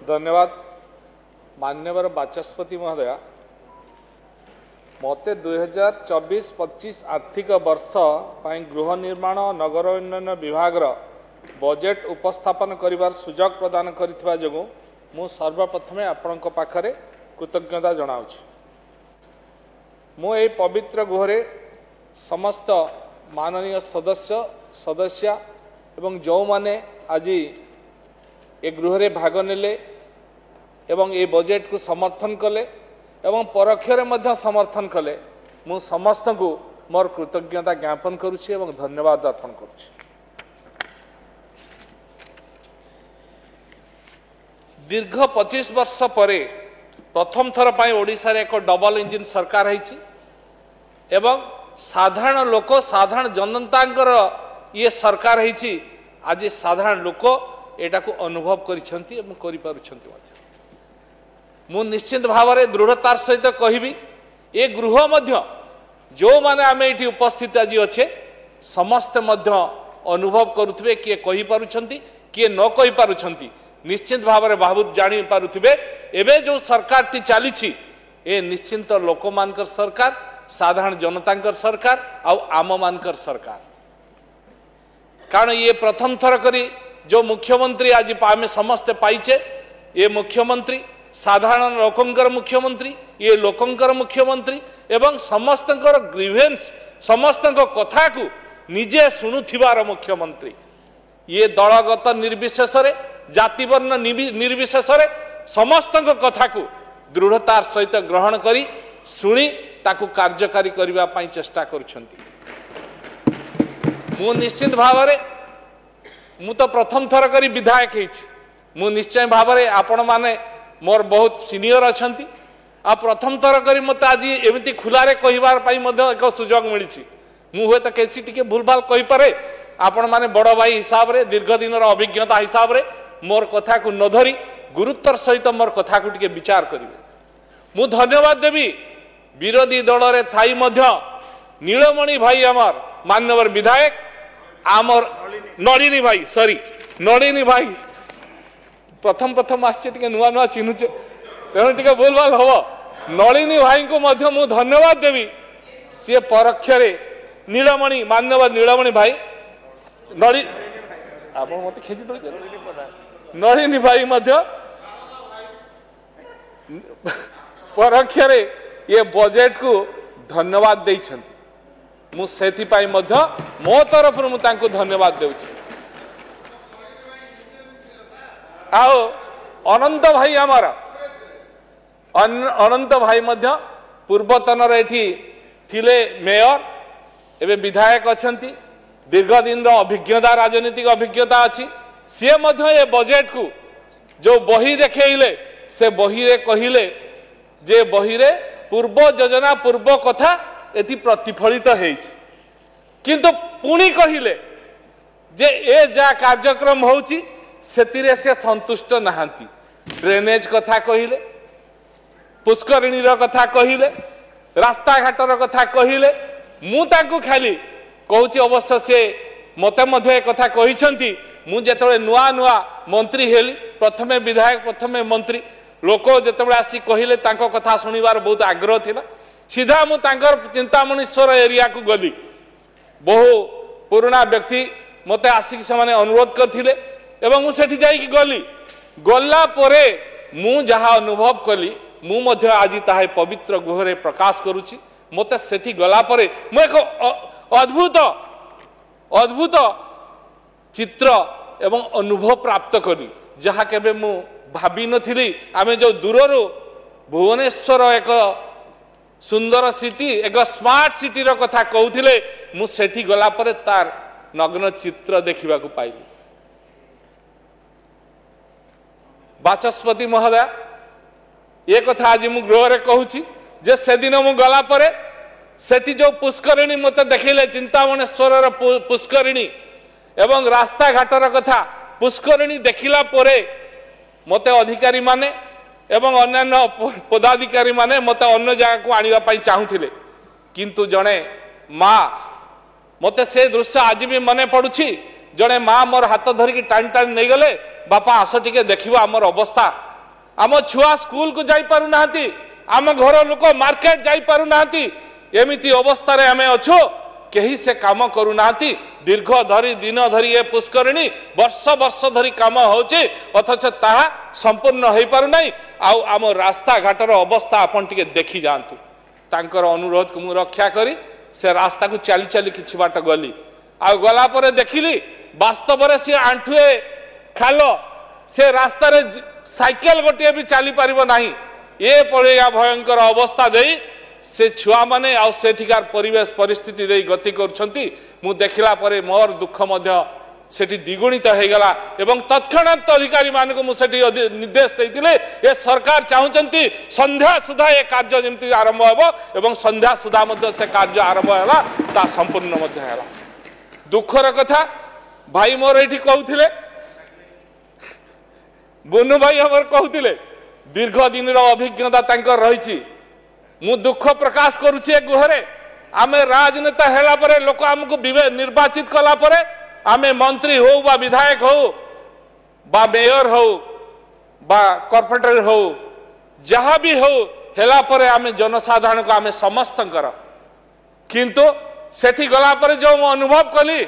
धन्यवाद मान्यवर बाचस्पति महोदय। मते 2024-25 आर्थिक वर्ष गृह निर्माण नगर उन्नयन विभाग बजेट उपस्थापन करिवार सुजोग प्रदान करिथिबा जोगु मु सर्वप्रथमे आपनक पाखरे कृतज्ञता जनाउछि। मु एई पवित्र गृहरे समस्त माननीय सदस्य एवं जो माने आज ए गृहरे भाग नेले एवं ए बजेट को समर्थन कले एवं परोक्षरे मध्य समर्थन कले मु समस्त को मोर कृतज्ञता ज्ञापन करुछि एवं धन्यवाद अर्पण करुछि। दीर्घ 25 वर्ष परे प्रथम थर पाई ओडिशा रे एक डबल इंजिन सरकार है एवं साधारण लोक साधारण जनतांकर ये सरकार है। आज साधारण लोक एटा को अनुभव करिपारुछंती। मु निश्चित भाव में दृढ़तार सहित कहबी ए गृह मध्य जो माने आमे एठी उपस्थित आज अच्छे समस्त मध्य अनुभव करुथिबे किए कहि पारुछंती किए न कहि पारुछंती। निश्चित भाव में बाबू जानी पारुथिबे एबे जो सरकार टी चली ए निश्चिंत लोक मानकर सरकार साधारण जनतांकर सरकार आम मानकर सरकार। कारण ये प्रथम थर करी जो मुख्यमंत्री आज आमे समस्ते पाइचे ये मुख्यमंत्री साधारण लोकंकर मुख्यमंत्री ये लोकंकर मुख्यमंत्री एवं समस्तंकर ग्रीवेंस समस्तंक कथा को निजे शुणुथिबार मुख्यमंत्री। ये दलगत निर्विशेष जाति वर्ण निर्विशेष समस्तंक कथा को दृढ़तार सहित ग्रहण करी शुणी ताकू कार्यकारी करबा पई चेष्टा करुछंती। मु निश्चित भाव में मु तो प्रथम थर करी विधायक हेछि मु निश्चय भाव में आपण माने मोर बहुत सीनियर अछंती आ प्रथम थर करी मत आज एमती खुलारे कहिबार पई मध्य एक सुजोग मिलिछि। मु होय त केसी टिके भूलभाल कहि पारे आपण माने बड़ भाई हिसाब रे दीर्घ दिन अभिज्ञता हिसाब रे मोर कथा को न धरी गुरुत्वर सहित मोर कथा को टिके विचार करिवे। मु धन्यवाद देवी विरोधी दल रे थाई मध्य नीलमणि भाई आमर मान्यवर विधायक आमर नलिनी भाई नलिनी भाई प्रथम आसचे टिके नुआ नुआ चिन्हुचे तेणु टिके भूलभाल हम नलिनी भाई को मध्य मु धन्यवाद देवी सी परोक्षरे नीलमणि मान्यवर नीलमणि भाई आप मत खेची दे नलिनी भाई मध्य परोक्षरे ये बजेट को धन्यवाद देइछंती। मु सेथि पाई मध्य मो तरफ मु तांको धन्यवाद देउछि। आओ अनंत भाई आमर अनंत भाई मध्य पूर्वतन एठी थिले मेयर एबे विधायक अछंती दीर्घ दिन अभिज्ञता राजनीतिक अभिज्ञता अछि। सी मध्य ये बजेट को जो बही देखेइले से बही रे कहिले जे बही रे पूर्व योजना पूर्व कथा एति प्रतिफलित हेछि किंतु पुणी कहिले जे ए जा कार्यक्रम होउची सेतिरे से संतुष्ट नहांती। ड्रेनेज कथा कहिले पुष्करिणी रो कथा कहिले रास्ता घाटर कथा कहिले मु तांको खाली कहूची अवश्य से मते मध्य कथा कहिसंती। मु जेतबे नुआ नुआ मंत्री हेली प्रथमे विधायक प्रथमे मंत्री लोक जेतबे आसी कहिले तांको कथा सुनिबार बहुत आग्रह थिला। सीधा मु तांकर चिंतामणीश्वर एरिया को गली बहु पुराना व्यक्ति मते आसिक से माने अनुरोध करथिले एवं मु सेठी जाई कि गला परे मु जहा अनुभव कली मु मध्य आज ताहे पवित्र गृहरे प्रकाश करूची। मते सेठी गला परे मु एक अद्भुत चित्र एवं अनुभव प्राप्त कली जहा केबे मु भाबी नथिली। आमे जो दूररो भुवनेश्वर एक सुंदर सिटी एक स्मार्ट सिटी रो कथा कहूथिले मु सेठी गला परे तार नग्न चित्र देखिबा को पाइली। बाचस्पति महोदय ये कथा आज मु गृह रे कहूची जे से दिन मु गला परे सेठी जो पुष्करिणी मते देखिले चिंतामणेश्वर रो पुष्करिणी एवं रास्ता घाटर कथा पुष्करिणी देखिला परे मते अधिकारी माने एवं अन्य पदाधिकारी माने मते अन्य जगह को आनिबा पई चाहुथिले किंतु जणे माँ मते से दृश्य आज भी मने पड़ुछि जड़े माँ मोर हाथ धरिकी टाणी टाणी नहीं गले बापा आस टिके देखिबा आमर अवस्था आम छुआ स्कूल को जाई पारु नाहंती आम घर लोक मार्केट जाई पारु नाहंती एमिति अवस्था रे आमे अछो केही से काम करू नाहंती दीर्घ धरी दिन धरी ए पुष्करिणी वर्ष वर्ष धरी काम होचे अथच ताहा संपूर्ण होई पारु नाही आउ आम रास्ता घाटर अवस्था आपन टिके देखि जांतु तांकर अनुरोध को मु रक्षा करी से रास्ता को चली चली किछि बाट गली आ गला परे देखिली वास्तव रे से आंठुए खालो से रास्ता रे साइकेल गोटे भी चली पारिबो नाही ए पड़ेगा भयंकर अवस्था देई से छुआ माने आ सेठिकार परिवेश परिस्थिति देई गति करछंती मु देखिला परे मोर दुख मध्य सेठी द्विगुणित हो गला एवं तत्क्षणात अधिकारी मानक मु सेठी निर्देश देइतिले ए सरकार चाहुचंती संध्या सुधा ए कार्य जेमति आरंभ हेबो एवं संध्या सुधा मध्य से कार्य आरंभ होला ता संपूर्ण मध्य होला दुखर कथा भाई मोर एठी कहउथिले बुनु भाई हमर कहउथिले दीर्घ दिन रो अभिज्ञता तांकर रहिछि मु दुख प्रकाश करूछि ए गुहरे आमे राजनेता हेला परे लोक हमकु निर्वाचित कला परे आमे मंत्री हो बा विधायक हो बा मेयर हो बा कॉर्पोरेटर हो जहाँ भी हो हेला परे आमे जनसाधारण को आमे समस्त कर किंतु सेठी गला परे जो मु अनुभव कली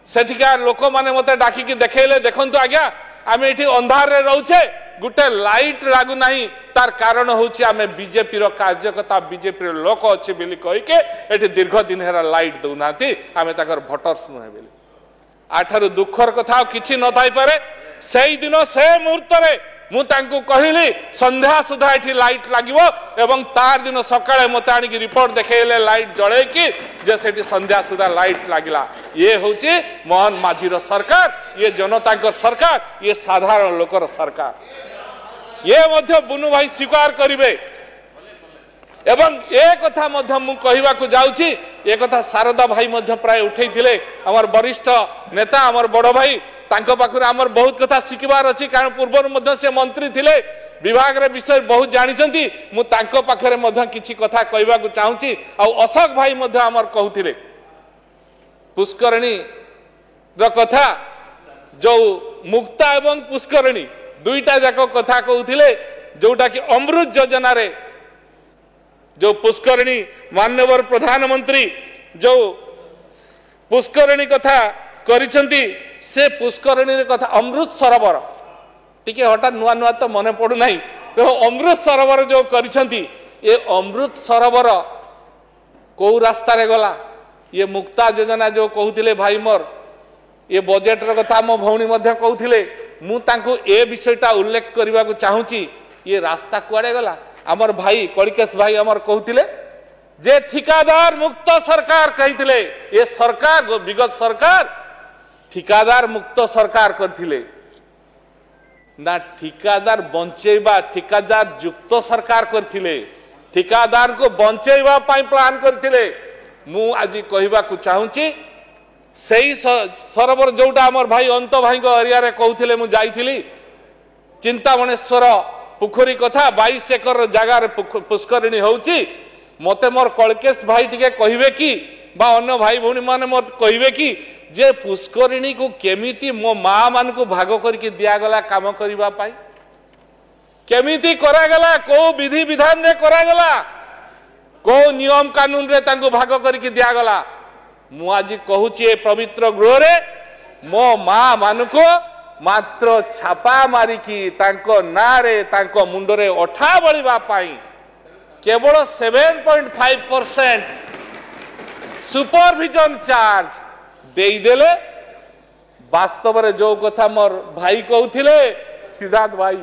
सेठिका लोक माने मते डाकी के देखेले देखंतु आज्ञा आमे एठी अंधार रे रहउछे गुटे लाइट लागु नाही तार कारण होछि आमे बीजेपी रो कार्यकर्ता बीजेपी रो लोक अछि बिली कहि के एठी दीर्घ दिन हेरा लाइट दउ नाथि आमे ताकर भोटर्स नुहे बिली आठारु दुखर कथा किछि न थाई पारे सेई दिन से मुहूर्त रे मु तांकु कहिली संध्या सुधा एठी लाइट लागिवो एवं तार दिन सकाळे मते आनी रिपोर्ट देखेले लाइट जळे कि जे सेठी संध्या सुधा लाइट लागिला ये होछि मोहन माझी रो सरकार ये जनता को सरकार ये साधारण लोकर सरकार ये मध्य बुनु भाई स्वीकार करिवे एवं ए कथा मध्य मु कहिबा को जाउछि ए कथा शारदा भाई मध्य प्राय उठैथिले हमर वरिष्ठ नेता हमर बड़ भाई तांको पाखुर हमर बहुत कथा सिखबार अछि कारण पूर्व मध्य से मंत्री थिले विभाग रे विषय बहुत जानिछंती मु तांको पाखरे मध्य किछि कथा कहिबा को चाहुछि आ अशोक भाई मध्य हमर कहउथिले पुष्करिणी रो कथा जो मुक्ता एवं पुष्करिणी दुईटा जाको कथा कहउथिले जोटा कि अमृत योजना रे जो पुष्करिणी माननीय प्रधानमंत्री जो पुष्करिणी कथा करिसंती से पुष्करिणी रे कथा अमृत सरोवर टिके हठात नुआ नुआ तो मने पड़ू नाही तो अमृत सरोवर जो करिसंती ये अमृत सरोवर को रास्ता रे गला ये मुक्ता योजना जो कहउथिले भाई मोर ये बजेट रो कथा मो भौणी मध्य कहउथिले मु तांको ए विषयटा उल्लेख करबा को चाहूची ये रास्ता कुआडे गला हमर भाई कलिकेश भाई हमर कहउथिले जे ठिकादार मुक्त सरकार कहिथिले ये सरकार विगत सरकार ठिकादार मुक्त सरकार करथिले ना ठिकादार बंचेबा ठिकादार युक्त सरकार करथिले ठिकादार को बंचेबा पाई प्लान करथिले मु आज कहिबा को चाहूची सेई सरोवर जोटा हमर भाई अंत भाई को एरिया रे कहउथिले मु जाईथिली चिंतामणेश्वर पुखरी कथा 22 एकर जगह रे पुष्करिणी होउची मते मोर कलकेश भाई टिके कहिबे कि बा अन्य भाई भौणी माने मोर कहिबे कि जे पुष्करिणी को केमिति मो मां मान को भाग करके दिया गला काम करिबा पाई केमिति करा गला को विधि विधान रे करा गला को नियम कानून रे तांको भाग करके दिया गला मु आज कहूची ए पवित्र गृह रे मो मां मान को मात्र छापा मारिकी तांको नारे तांको मुंडरे अठा बळिबा पाई केवल 7.5% सुपरविजन चार्ज देई देले वास्तव रे जो कथा मोर भाई कहउथिले सिद्धार्थ भाई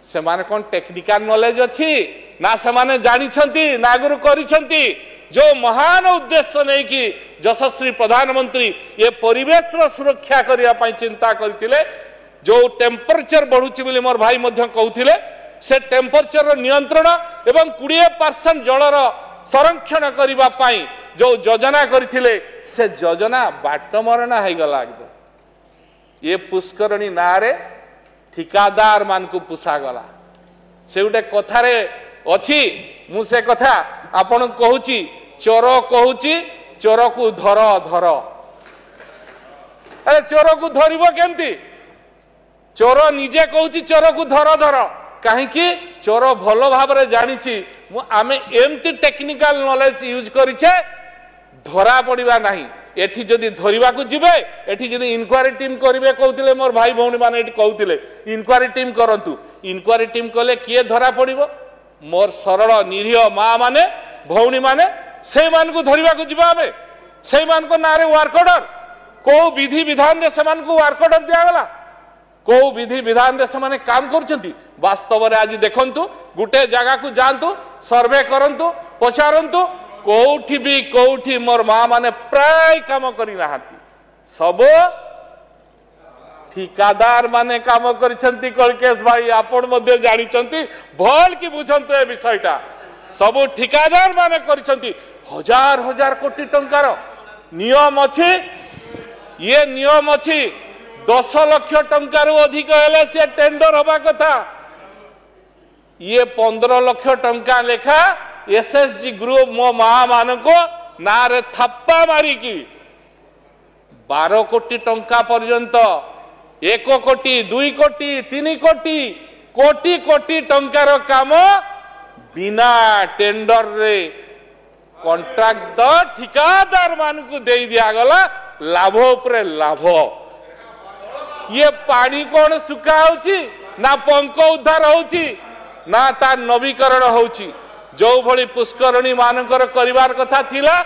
से माने कोन टेक्निकल नॉलेज अछि ना से माने जानि छंती नागुरु करि छंती जो महान उद्देश्य नहीं कि यशस्वी प्रधानमंत्री ये परिवेश रो सुरक्षा करिया पाई चिंता करथिले जो टेम्परेचर बढ़ुची बोली मोर भाई मध्य कहउथिले से टेम्परेचर रो नियंत्रण एवं 20% जलर संरक्षण करिबा पाई जो योजना करथिले से योजना बाट मरणा है गला एकदम ये पुष्करिणी नारे ठिकादार मान को पुसा गला से उटे कथा रे अछि मु से कथा आपन कहूची चोर कहूची चोर को धर धर अरे चोर को धरिबो केमती चोर निजे कहूची चोर को धर धर कहीं चोर भल भाव जानी आमे एमती टेक्निकल नॉलेज यूज करिछे धरा पड़िबा नहीं एठी जदि धरिबा को जिबे एठी जदि इंक्वायरी टीम करिवे कहउतिले मोर भाई भौणी माने एठी कहउतिले इंक्वायरी टीम करंतु इंक्वायरी टीम कले किए धरा पड़िबो मोर सरल निरीह मां माने भौणी माने से मान को धरिबा को जिबा आमे से मान को नारे वर्क ऑर्डर को विधि विधान रे से मान को वर्क ऑर्डर दिया गला को विधि विधान रे से माने काम करछंती वास्तव रे आज देखंतु गुटे जगह को जानतु सर्वे करंतु पचारंतु कोठी मोर मां माने प्राय काम करी नाहांती सब ठिकादार माने काम करिसंती कलकेश भाई आपण मध्ये जानि चंती भल की बुझंतु ए विषयटा सब ठिकादार माने करिसंती हजार हजार कोटी टंकार नियम अछि ये नियम अछि 10 लाख टंकार अधिक हेले से टेंडर होबा कथा ये 15 लाख टंका लेखा एसएसजी ग्रुप मो मां मान को नारे थप्पा मारी की 12 कोटी टंका पर्यंत 1 कोटी 2 कोटी 3 कोटी कोटी कोटी टंकार काम बिना टेंडर रे कॉन्ट्रैक्ट ठिकादार मान को दे दिया गला लाभ उपरे लाभ ये पानी कौन सुखा होची ना पंख उद्धार होची ना तार नवीकरण होची जो भली पुष्करणी मानकर करिवार कथा थिला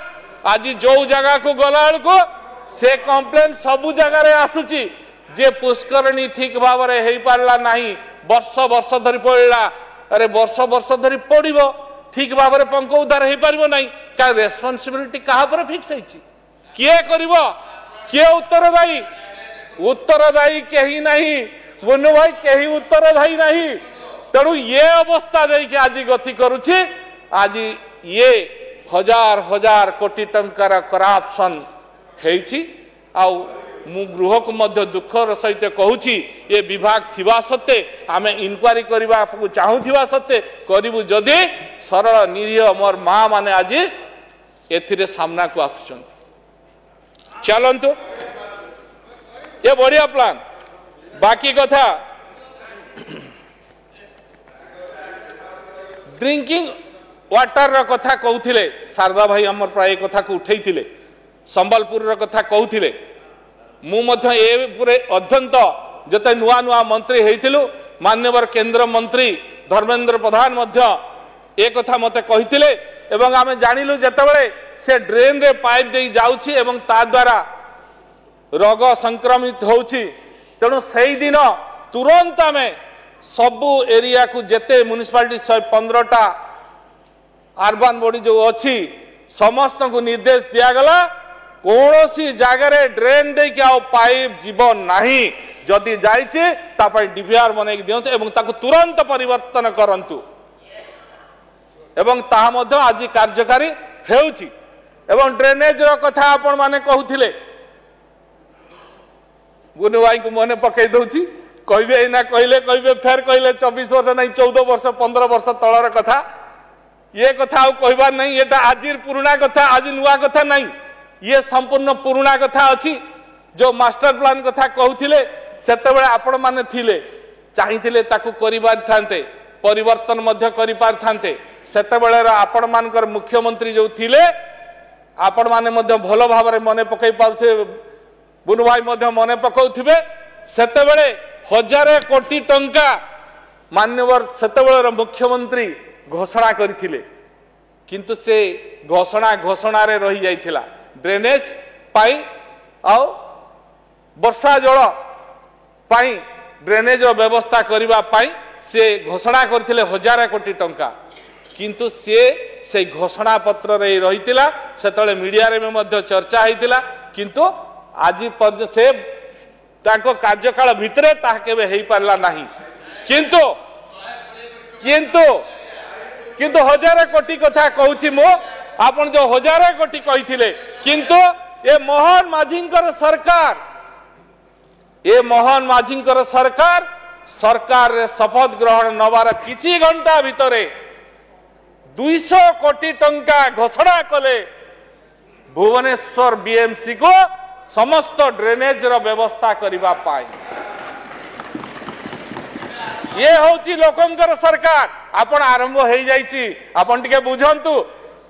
आज जो जगह को गला को से कंप्लेन सबु जगह रे आसुची जे पुष्करणी ठीक भाव रे हेई पारला नाही वर्ष वर्ष धरि पड़ला अरे वर्ष वर्ष धरि पड़िबो ठीक भाव रे पंख उद्धार हेई पारिबो नाही का रेस्पोंसिबिलिटी कहा पर फिक्स हैची किए करिवो किए उत्तरदायी कहीं नहीं बुनु भाई कहीं उत्तरदायी नहीं तेणु ये अवस्था देखिए आज गति करुछि आज ये हजार हजार कोटी टंकार करप्शन हेछि आउ मु गृह को मध्य दुखर सहित कहूछि ये विभाग थिबा सत्ते आमे इनक्वारी करबा को चाहूथिबा सत्ते करिबु जदि सरल निरीह मोर मां माने आज एथिरे सामना को आसुछन चलंतु ये बढ़िया प्लान बाकी कथा ड्रिंकिंग वाटर रो कथा कहउथिले शारदा भाई हमर प्राय कथा को उठैथिले संबलपुर रो कथा कहउथिले मु मध्य ए पुरे अध्यंत जते नुआ नुआ मंत्री हेइथिलु माननीय केंद्र मंत्री धर्मेंद्र प्रधान मध्य ए कथा मते कहिथिले एवं आमे जानिलु जतबेले से ड्रेन रे पाइप देई जाउछि एवं ता द्वारा रोग संक्रमित होउछि तेणु से दिन तुरंत आमे सबु एरिया को जेते म्युनिसिपालिटी 115टा अर्बन बॉडी जो अच्छी समस्त को निर्देश दिया गला कौन जगह ड्रेन दे कि पाइप जीव नहीं जदि जाइए तापाई डीपीआर बनै दियंतु एवं ताकु तुरंत परिवर्तन करंतु एवं ताहा मध्य आज कार्यकारी हेउछि एवं ड्रेनेज रो कथा आपण माने कहउथिले गुनु भाई को मने पकई दउछि कहबे ना कहले कहबे फेर कहले 24 वर्ष नहीं 14 वर्ष 15 वर्ष तलर कथा ये कथा आ कहबार नहीं एटा आजिर पुराना कथा आज नुआ कथा नहीं ये संपूर्ण पुराना कथा अछि जो मास्टर प्लान कथा कहउथिले सेतेबेले आपण माने थिले चाहिथिले ताकू करिबार थांते परिवर्तन मध्य करि पार थांते सेतेबेले आपण मानकर मुख्यमंत्री जो थिले आपण माने मध्य भलो भाव रे मने पकई पाउथे बुनु भाई मध्य मने पकाउथिबे सेतेबेले हजार कोटी टंका मान्यवर सेतेबेले मुख्यमंत्री घोषणा करथिले किंतु से घोषणा रे रही जाइथिला ड्रेनेज पाई आ वर्षा जल पाई ड्रेनेज व्यवस्था करिबा पाई से घोषणा करथिले हजार कोटी टंका किंतु से घोषणा पत्र रे रहितिला सेतले मीडिया रे मध्य चर्चा हैतिला किंतु आज से ताको कार्यकाल भितरे ताहा केबे हेई पारला नाही किंतु किंतु किंतु हजार कोटी कथा कहूछि मो आपण जो हजार कोटी कहिथिले किंतु ए मोहन माझींकर सरकार सरकार रे शपथ ग्रहण नवार किछि घंटा भितरे 200 कोटी टंका घोषणा कले भुवनेश्वर बीएमसी को समस्त ड्रेनेज रो व्यवस्था करिबा पाई ये हूँ लोकंकर सरकार आपण आरंभ हो जाइए आपण टिके बुझंतु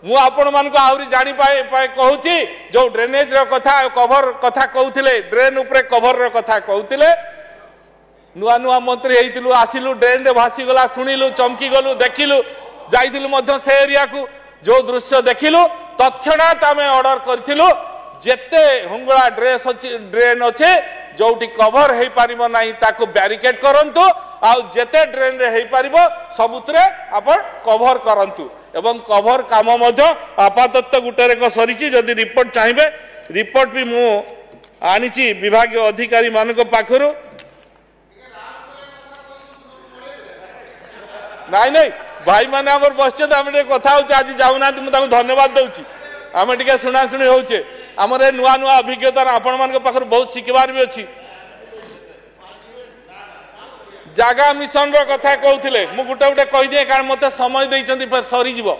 मु आपण मान को आहुरी जानी पाए कहूची जो ड्रेनेज रो कथा कवर कथा कहउथिले ड्रेन ऊपर कवर रो कथा कहउथिले नुआ नुआ मंत्री हेइतिलु आसिलु ड्रेन रे भासी गला सुनिलु चमकी गलु देखिलु जाइतिलु मध्य से एरिया को जो दृश्य देखिलु तत्क्षणात आमे ऑर्डर करथिलु जेते हुंगळा ड्रेन अच्छे जोटी कवर हेइ पारिबो नाही ताको बैरिकेड करंतु आ जेते ड्रेन रे हेइ पारिबो सबुतरे आपण कवर करंतु एवं कवर काम मध्य आपातत गुटेरे को सरीची जदि रिपोर्ट चाहिबे रिपोर्ट भी मु आनिची विभागीय अधिकारी मानको पाखरु नाइ नाइ भाई माने हमर बसचे आमे कथा होचे आज जाउना मु ताको धन्यवाद दउची आमे टिके सुना सुनी होचे हमर नुआ नुआ अभिज्ञता आपण मान पाखर बहुत शिखबार भी अच्छी जागा मिशन रो कथा कहते मु गोटे गोटे कही दिए कारण मत समय देइचंती फिर सरीजीव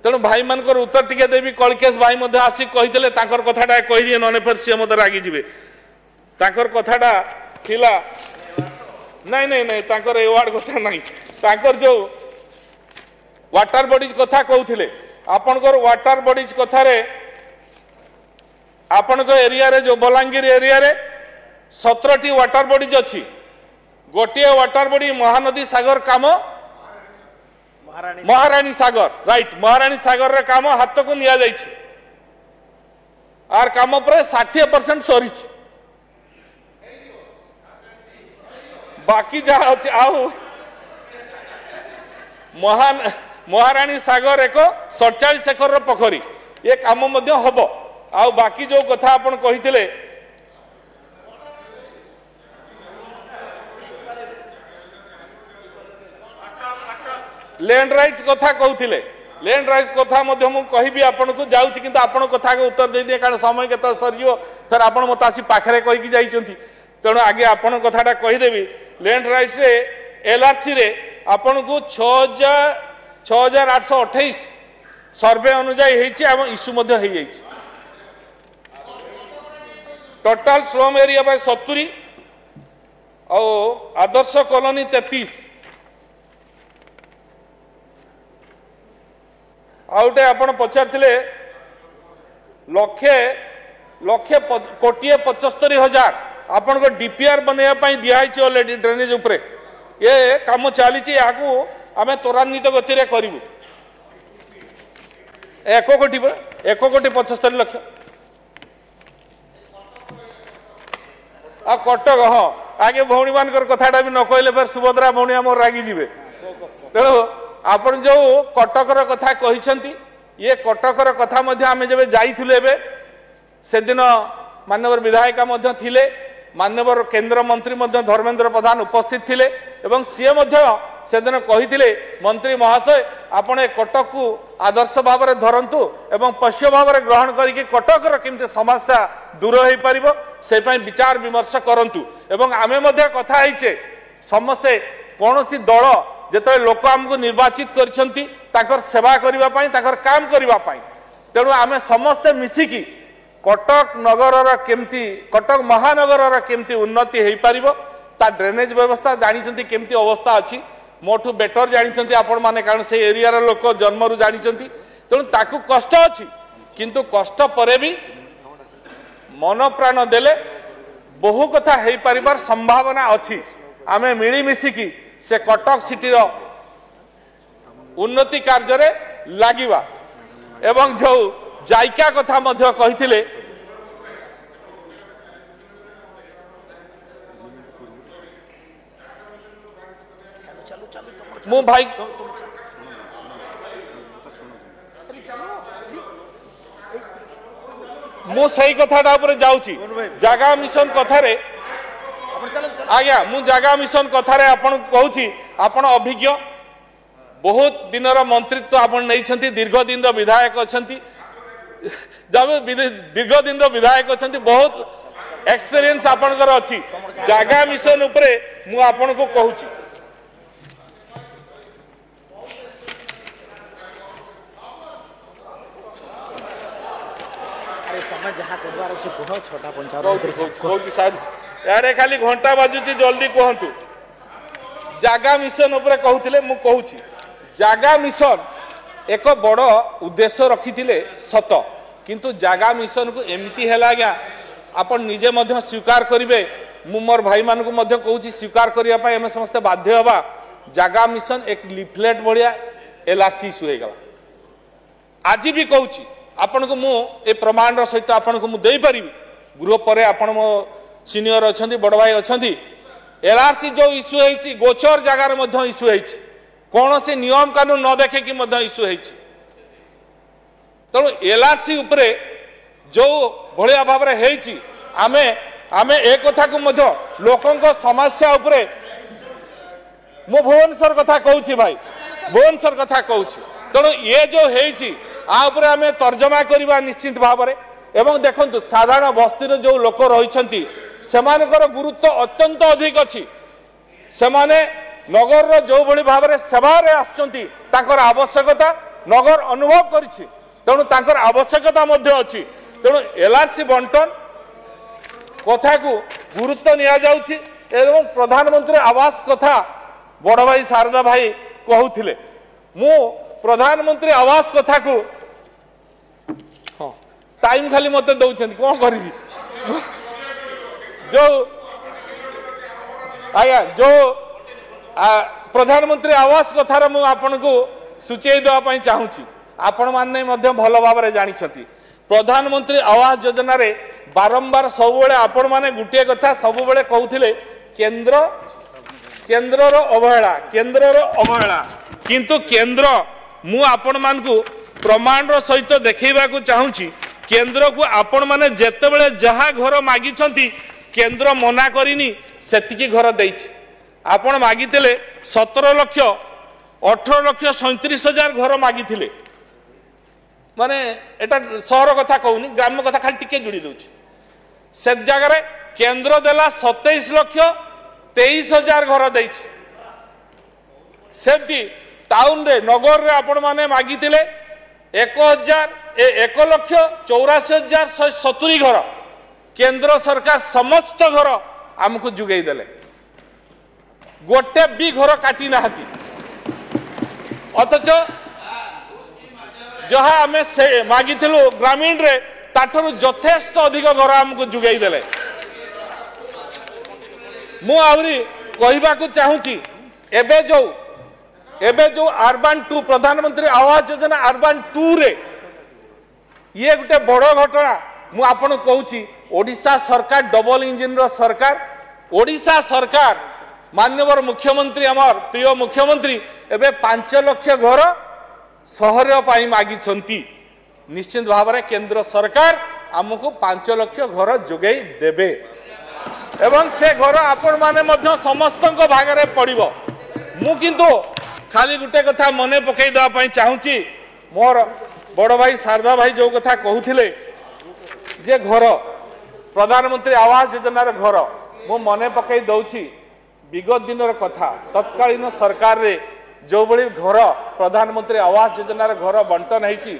तेणु भाई मान उत्तर टिके देवी कलकेश भाई आसी कही कथाटा कही दिए नने फिर सी मत रागी जीवे कथाटा थिला नहीं नहीं नहीं तांकर एवार्ड कथा नहीं तांकर जो वाटर बॉडीज कथा कहते आपनकर वाटर बॉडीज कथारे आपण एरिया रे जो बलांगीर एरिया रे 17टी वाटर बॉडीज अच्छी गोटे वाटर बॉडी महानदी सागर काम महारानी सागर राइट महारानी सागर रे काम हाथ को निया जाइछि आर काम पर 60% सरी बाकी जहाँ अच्छे आउ महारानी सागर एक 47 एकर पोखरी ये काम हम आउ बाकी जो कथा आपण कहिथिले लैंड राइट्स कथा कहथिले लैंड राइट्स कथा मध्य मु कहिबी आपण को जाउची किंतु आपण कथा के उत्तर दे दिए कारण समय केत सरियो फिर आपण मत आसी पाखरे कहि की जाइचंती तेणु आगे आपण कथाटा कहि देबी लैंड राइट्स रे एलआरसी रे आपण को 6828 सर्वे अनुसार हेछि एवं इश्यू मध्य हे जाइछि टोटाल स्लम एरिया बाय 70 और आदर्श कॉलोनी 33 आउटे आपण पचारथिले लक्षे लक्षे कोटिए 75,000 आपण को डीपीआर बनैया पई दियाइछि ऑलरेडी ड्रेनेज ऊपर ये काम चली याकू आमे त्वरान्वित गति रे करिवु 1 कोटी 75 लाख आ कटक हाँ आगे भौणी मान कथाटा भी न कहले फिर सुभद्रा भौणी आम रागी जीवे तेणु आपण जो कटकर कथा कहिसंती ये कटकर कथा मध्य आमे जबे जाइथिले एबे से दिन माननीय विधायिका मध्य थिले माननीय केंद्र मंत्री मध्य धर्मेंद्र प्रधान उपस्थित थिले एवं सीए मध्य से दिन कहिथिले मंत्री महाशय आपण कटक को आदर्श भाव में धरंतु एवं पश्य भाव में ग्रहण करके कटकर केमते समस्या दूर हो पारिबो से पई विचार विमर्श करंतु एवं आमे मध्य कथा हेचे समस्ते कोनोसी दल जेते लोक हमको निर्वाचित करछंती ताकर सेवा करिबा पई ताकर काम करिबा पई तेणु आमे समस्ते मिसिकी कटक नगर केमती कटक महानगर केमती उन्नति हो पारिबो ता ड्रेनेज व्यवस्था जानिचंती केमती अवस्था अछि मोठू बेटर जानिचंती आपण माने कारण से एरिया रो लोक जन्मरु जानिचंती तेणु ताकू कष्ट अछि किंतु कष्ट परे भी मन प्राण देले बहु कथा हेई परिवार संभावना अछि आमे मिली मिसिकी से कटक सिटी रो उन्नति कार्य रे लागिबा एवं जो जायका कथा मध्य कहिथिले मु भाई मु सही कथाटा ऊपर जाउची जागा मिशन कथारे आज्ञा मु जागा मिशन कथारे आपण कहूची आपण अभिज्ञ बहुत दिनर मंत्रित्व आपण नैछंती दीर्घ दिन विधायक अछंती जब दीर्घ दिन विधायक अछंती बहुत एक्सपीरियंस आपनकर अछि जागा मिशन ऊपर मु आपण को कहूची यारे खाली घंटा बाजुची जल्दी कहतु जागा मिशन उपरे कहूतिले मु कहूची जागा मिशन एक बड़ उद्देश्य रखिथिले सत किंतु जागा मिशन को एमती है आज्ञा आपण निजे मध्य स्वीकार करिवे मु मोर भाई मान को मध्य कहूची स्वीकार करिया पाए हम समस्त बाध्य हवा जागा मिशन एक लिफलेट बढ़िया एलआरसी इश्यू हो गला आज भी कहूची आपण को मु ए प्रमाण सहित आपण को मु देई परिबी गृह पर आपण मो सीनियर अछंती बड़ भाई अछंती एलआरसी जो इश्यू होईची गोचर जगार मध्य इश्यू होईची कौन से नियम कानून न देखे कि मध्य इश्यू होईची तेणु एलआरसी उपरे जो भलिया भाव रे हेईची आमे आमे एक कथा को मध्य लोकंक समस्या उपरे मु भुवनेश्वर कथा कहूची भाई भुवनेश्वर कथा कहूची तेणु ये जो हेईची आ उपरे आमे तर्जमा करबा निश्चित भाव रे एवं देखंतु साधारण बस्ती जो लोक रहिछंती सेमानकर गुरुत्व अत्यंत अधिक अछि सेमाने नगर रो जो भली भाव रे सेवा रे आछंती ताकर आवश्यकता नगर अनुभव करिछि तेणु ताकर आवश्यकता मध्य अछि तेणु एलआरसी बंटन कथा को गुरुत्व निया जाउछि एवं प्रधानमंत्री आवास कथा बड़ भाई शारदा भाई कहउथिले मु प्रधानमंत्री आवास कथा को टाइम खाली मते दउछन कोन करबी जो आया जो प्रधानमंत्री आवास कथार मु आपन को सूचई देवा पई चाहूची आपण माने मध्य भल भाव रे जानि छथि प्रधानमंत्री आवास योजना रे बारंबार सब बेले आपण माने गुटिया कथा सब बेले कहउथिले केंद्र केंद्र रो अवहेला किंतु केंद्र मु आपण मान को प्रमाण रो सहित देखैबा को चाहूची केंद्र को आपण माने जेते बेले जहा घर मागी छथि केंद्र मना करिनी सेतिकी घर देइछि आपण मागिथिले 17 लाख 18 लाख 37,000 घर मागिथिले माने एटा शहर कथा कहूनी ग्राम कथा खाली टिके जुड़ी दउछि से जगह रे केंद्र देला 27 लाख 23,000 घर देइछि सेति टाउन रे नगर रे आपण माने मागिथिले 1,84,170 घर केंद्र सरकार समस्त घर आमको जुगई देले गोटे भी घर काटी नाहती अथच जहा आमे से मागिथिलु ग्रामीण रे ताठरु यथेष्ट अधिक घर आमको जुगई देले मु आवरी कहबा को चाहूची एबे जो अर्बन 2 प्रधानमंत्री आवास योजना अर्बन 2 रे ये गोटे बड़ घटना मु आपन कहूची ओडिशा सरकार डबल इंजिन रो सरकार ओडिशा सरकार माननीय मुख्यमंत्री आमर प्रिय मुख्यमंत्री एबे 5 लाख घर सहर पाई मागी छंती निश्चित भाव रे केंद्र सरकार हमको 5 लाख घर जोगई देबे एवं से घर आपण माने मध्य समस्तक भागरे पड़िबो मु किंतु खाली गुटे कथा मने पकई देवा पई चाहूची मोर बड़ भाई शारदा भाई जो कथा कहूथिले जे घर प्रधानमंत्री आवास योजना रे घर मु मने पकई दउची विगत दिन कथा तत्कालीन सरकार रे जो बड़ी घर प्रधानमंत्री आवास योजना रे घर बंटन है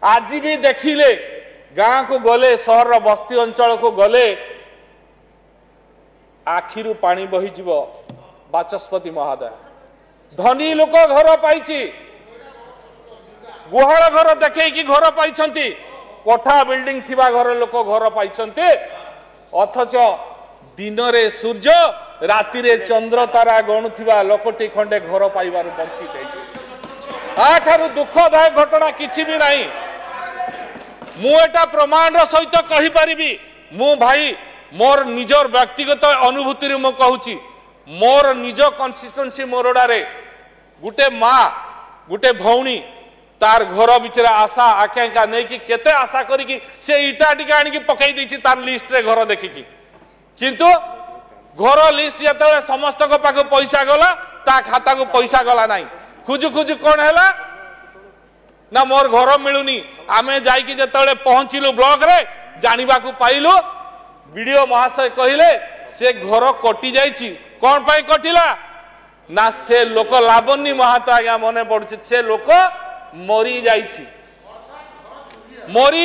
आज भी देखिले गाँ को गले सहर बस्ती अंचल को गले आखिरु पानी बहीजिव बाचस्पति महोदय धनी लोक घर पाई गुहाल घर देखी घर पाई कोठा बिल्डिंग थिबा घर लोक घर पाई अथच दिन रे सूर्य राति रे चंद्र तारा गणुथिबा लोकटी खंडे घर पाइबार वंचित आठारु दुखदायक घटना किछि भी नहीं मु एटा प्रमाण सहित कहि परिबी मु भाई मोर निजर व्यक्तिगत अनुभूति रे मु कहूची मोर निज कन्स्टिट्युएंसी मोरडा रे गुटे माँ गुटे भौणी तार घर बिचरा आशा आकांक्षा नहीं कि केते आशा करी से इटा टिके आनी पकई देछि तार लिस्ट रे घर देखिकी किंतु घर लिस्ट जते समस्त पाख पैसा गला ता खाता को पैसा गला नहीं खुजु खुजु कौन है ना मोर घर मिलुनी आमे जाइकी जते पहुंचलु ब्लॉक रे जानिबा को पाइलु वीडियो महाशय कहले से घर कटि जाइछि कौन पाई कटिला ना से लोक लावण्य महातो आज्ञा मने पड़ुछि से लोक मरी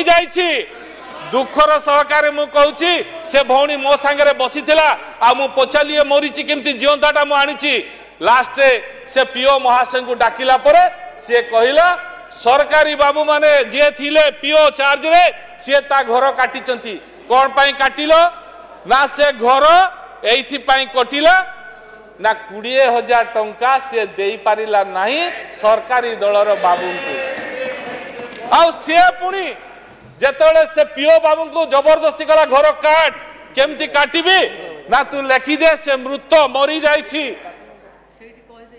जाइछि दुखर सहकार मु कहूची से भौणी मो सांगे बसी आ मु पचाली मरीची केमती जीवंताटा मु आनीची लास्ट से पीओ महाशय को डाकिला परे से कहला सरकारी बाबू माने जे थिले पीओ चार्ज रे से ता घर काटिचंती कोन पई काटिलो ना से घर एथि पई कटिला ना 20,000 टंका से देई पारिला नाही सरकारी दलर बाबू को आ से पुनी जेतले से पीओ बाबू को जबरदस्ती कला घर काट केमती काटिबी ना तू लेखि दे से मृत मरी जाइछि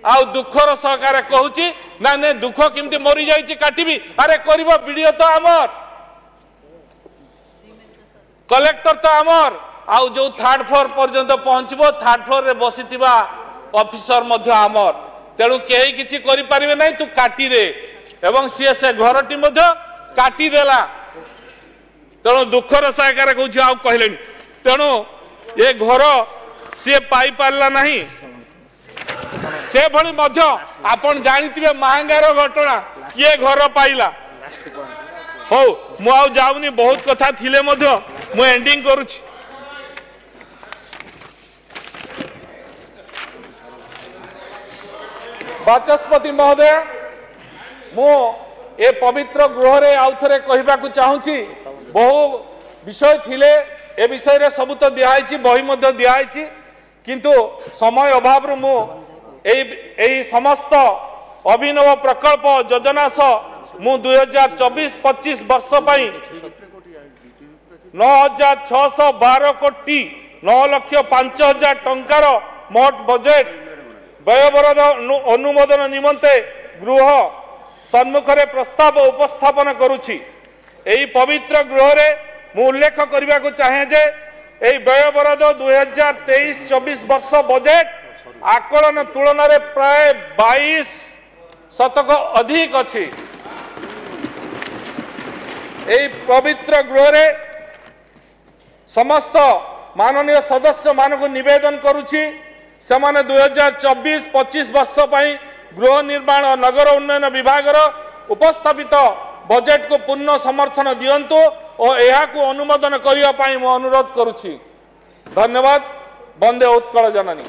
आ दुखर सहकार कहूची ना ने दुख केमती मरी जाइछि काटिबी अरे करिबो वीडियो तो आमर कलेक्टर तो आमर आउ जो 3rd फ्लोर पर्यंत पहुंचबो 3rd फ्लोर रे बसितिबा ऑफिसर मध्य आमर तेणु केही किछि करि परिबे नै तू काटी दे एवं सी से घरटी मध्य काटी देला तेणु दुखर सहकार कहूची आउ कहलेनी तेणु ये घर सी पाई पारला नहीं से भली मध्य आपण जानिथिबे महंगार घटना किए घर पाइला हो मु आउ जाउनी बहुत कथा थिले मध्य मु एंडिंग करूची बाचस्पति महोदय मु ए पवित्र गृह रे आउ थरे कहिबा को चाहूची बहु विषय थिले ए विषय रे सब तो दियाई बही मध्य दियाई किंतु समय अभाव रु मु एई समस्त अभिनव प्रकल्प योजना सह मु 2024-25 वर्ष पई 9,612 कोटी 9,05,000 टंकार मोट बजेट व्ययबराद अनुमोदन निमंते गृह सम्मुखरे प्रस्ताव उपस्थापन करुछि एई पवित्र गृह रे मु उल्लेख करने को चाहे जे एई व्ययबराद 2023-24 वर्ष बजेट आकलन तुलन रे प्राय 22% अधिक अछि एई पवित्र गृह रे समस्त माननीय सदस्य मान को निवेदन करुछि सेमाने 2024-25 वर्ष पई गृह निर्माण और नगर उन्नयन विभाग उपस्थापित बजेट को पूर्ण समर्थन दियंतु और यह को अनुमोदन करने अनुरोध करुछि। धन्यवाद। वंदे उत्कल जननी।